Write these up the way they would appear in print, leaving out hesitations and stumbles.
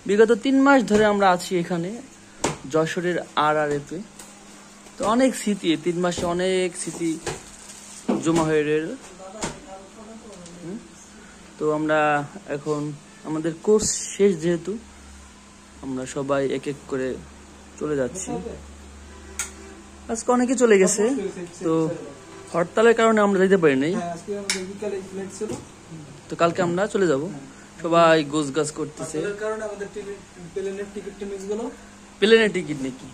বিগত 3 মাস ধরে আমরা আছি এখানে যশোরের RRF এ। তো অনেক স্মৃতি, 3 মাসে অনেক স্মৃতি জমা হয়ে রইল। তো আমরা এখন আমাদের কোর্স শেষ, যেহেতু আমরা সবাই এক এক করে চলে যাচ্ছি। আজকে অনেকে চলে গেছে, তো হরতালের কারণে আমরা যেতে পারি নাই। তো কালকে আমরা চলে যাব। সবাই গোছ গাছ করতেছে। প্লেনের টিকিট নাকি?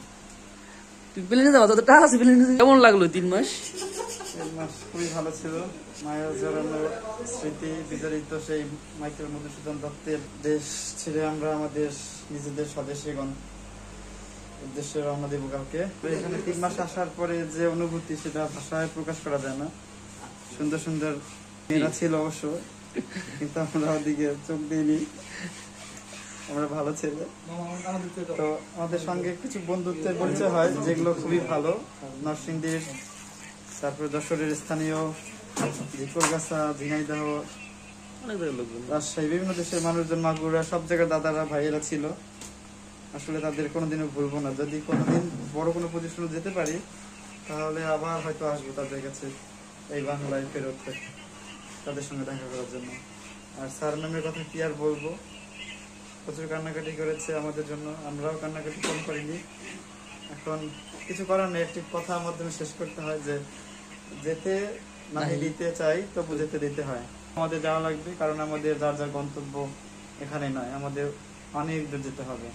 তুই প্লেনে যাবো? তো টাকা আছে প্লেনে। কেমন লাগলো 3 মাস? 3 মাস খুবই ভালো ছিল। মায়া জড়ানো স্মৃতি বিজড়িত সেই মাইকেল মধুসূদন দত্তের দেশ ছেড়ে আমরা আমাদের নিজেদের স্বদেশীগণ উদ্দেশ্যে রওনা দেবো কালকে। এখানে 3 মাস আসার পরে যে অনুভূতি, সেটা ভাষায় প্রকাশ করা যায় না। সুন্দর সুন্দর মেয়েরা ছিল অবশ্য, কিন্তু আমরা ওদিকে চোখ দিইনি। আমরা ভালো ছেলে। তো আমাদের সঙ্গে কিছু বন্ধুত্বের পরিচয় হয়, যেগুলো খুবই ভালো। নরসিংদীর, তারপরে যশোরের স্থানীয়, ঝিকরগাছা, ঝিনাইদহ, রাজশাহী, বিভিন্ন দেশের মানুষজন, মাগুরা, সব জায়গায় দাদারা ভাইয়েরা ছিল। আসলে তাদের কোনোদিনও ভুলবো না। যদি কোনোদিন বড় কোনো পজিশনে যেতে পারি, তাহলে আবার হয়তো আসবো তাদের কাছে, এই বাংলায় ফেরত তাদের সঙ্গে দেখা করার জন্য। আর স্যার ম্যামের কথা কি আর বলবো, প্রচুর কান্নাকাটি করেছে আমাদের জন্য, আমরাও কান্নাকাটি কম করিনি। এখন কিছু করার নেই, একটি কথার মাধ্যমে শেষ করতে হয় যে যেতে না দিতে চাই তবু যেতে দিতে হয়। আমাদের যাওয়া লাগবে, কারণ আমাদের যার যার গন্তব্য এখানে নয়, আমাদের অনেক দূর যেতে হবে।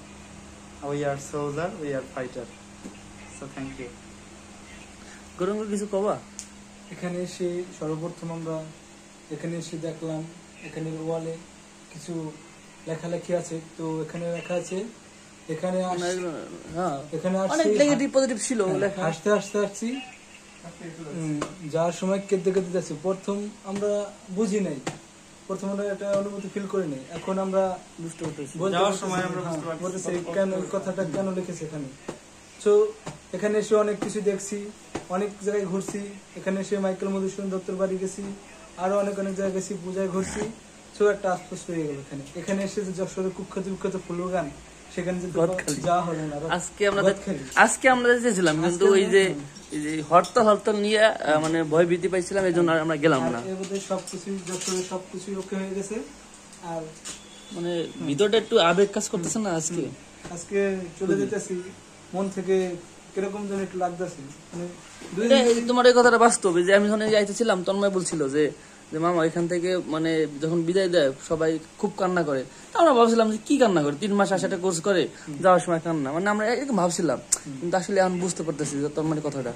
We are soldier, we are fighter. So thank you. গরম কিছু কবা? এখানে এসে সর্বপ্রথম আমরা এখানে এসে দেখলাম এখানের ওয়ালে কিছু লেখালেখি আছে। তো এখানে লেখা আছে, এখানে অনেক নেগেটিভ পজিটিভ ছিল। হাসতে হাসতে আসছি, যাওয়ার সময় কেঁদে কেঁদে যাচ্ছি। প্রথম আমরা বুঝি নাই, প্রথম আমরা একটা অনুভূতি ফিল করি নাই। এখন আমরা বুঝতে পারতেছি যাওয়ার সময় আমরা বলতেছি কেন কথাটা কেন লিখেছে এখানে। তো এখানে এসে অনেক কিছু দেখছি, অনেক জায়গায় ঘুরছি। এখানে এসে মাইকেল মধুসূদন দত্তের বাড়ি গেছি, আরো অনেক অনেক জায়গায় গেছি, পূজায় ঘুরছি। তো একটা আশপাশ হয়ে গেল এখানে। এখানে এসে যে যশোরের কুখ্যাত বিখ্যাত ফুলবাগান, সেখানে যাওয়া হলো না। আজকে আমরা যেতেছিলাম, কিন্তু ওই যে হরতাল নিয়ে মানে ভয় ভীতি পাইছিলাম, এই জন্য আমরা গেলাম না। সবকিছু যশোরের সবকিছু ওকে হয়ে গেছে। আর মানে ভিতরটা একটু আবেগ কাজ করতেছে না। আজকে চলে যেতেছি, মন থেকে কিরকম যেন একটু লাগতেছে। তোমার এই কথাটা বাস্তব। যে আমি যখন যাইতেছিলাম, তন্ময় বলছিল যে মামা এখান থেকে মানে যখন বিদায় দেয় সবাই খুব কান্না করে। আমরা ভাবছিলাম যে কি কান্না করে, 3 মাস আসাটা কোর্স করে, যাওয়ার সময় কান্না, মানে আমরা এরকম ভাবছিলাম। কিন্তু আসলে এখন বুঝতে পারতেছি যে তন্ময়ের কথাটা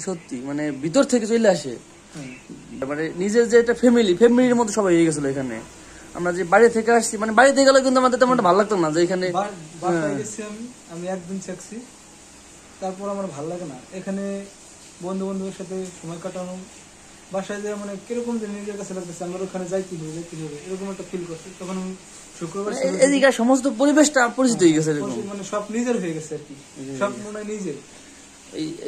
সত্যি, মানে ভিতর থেকে চলে আসে। মানে নিজের যে একটা ফ্যামিলির মতো সবাই হয়ে গেছিল এখানে। আমরা যে বাড়ি থেকে আসছি, মানে বাড়ি থেকে গেলে কিন্তু আমাদের তেমন ভালো লাগতো না যে এখানে। আমি একদিন থাকছি, তারপর আমার ভালো লাগে না এখানে। বন্ধু বান্ধবের সাথে সময় কাটানো, বাসায় যে মানে কিরকম যে নিজের কাছে লাগতেছে, আমরা ওখানে যাইতে হবে এরকম একটা ফিল করছি। তখন আমি শুক্রবার এদিকে সমস্ত পরিবেশটা পরিচিত হয়ে গেছে, মানে সব নিজের হয়ে গেছে আর কি, সব মনে হয় নিজের।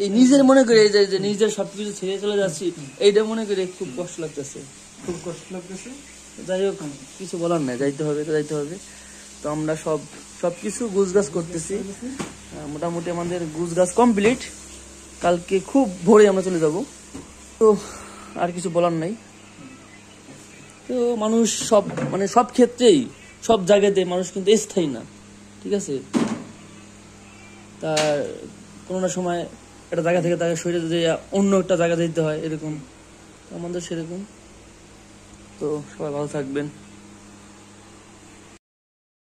এই নিজের মনে করে যে নিজের সবকিছু ছেড়ে চলে যাচ্ছি, এইটা মনে করে খুব কষ্ট লাগতেছে। যাই হোক, কিছু বলার নাই, যাইতে হবে তো যাইতে হবে। তো আমরা সবকিছু গুছগাছ করতেছি। মোটামুটি আমাদের গুছগাছ কমপ্লিট। কালকে খুব ভোরে আমরা চলে যাব। তো আর কিছু বলার নাই। তো মানুষ সব ক্ষেত্রেই, সব জায়গাতে মানুষ কিন্তু স্থায়ী না, ঠিক আছে? তার কোনো না সময় একটা জায়গা থেকে তাকে সরে যেতে, অন্য একটা জায়গা যেতে হয়, এরকম আমাদের সেরকম। তো সবাই ভালো থাকবেন।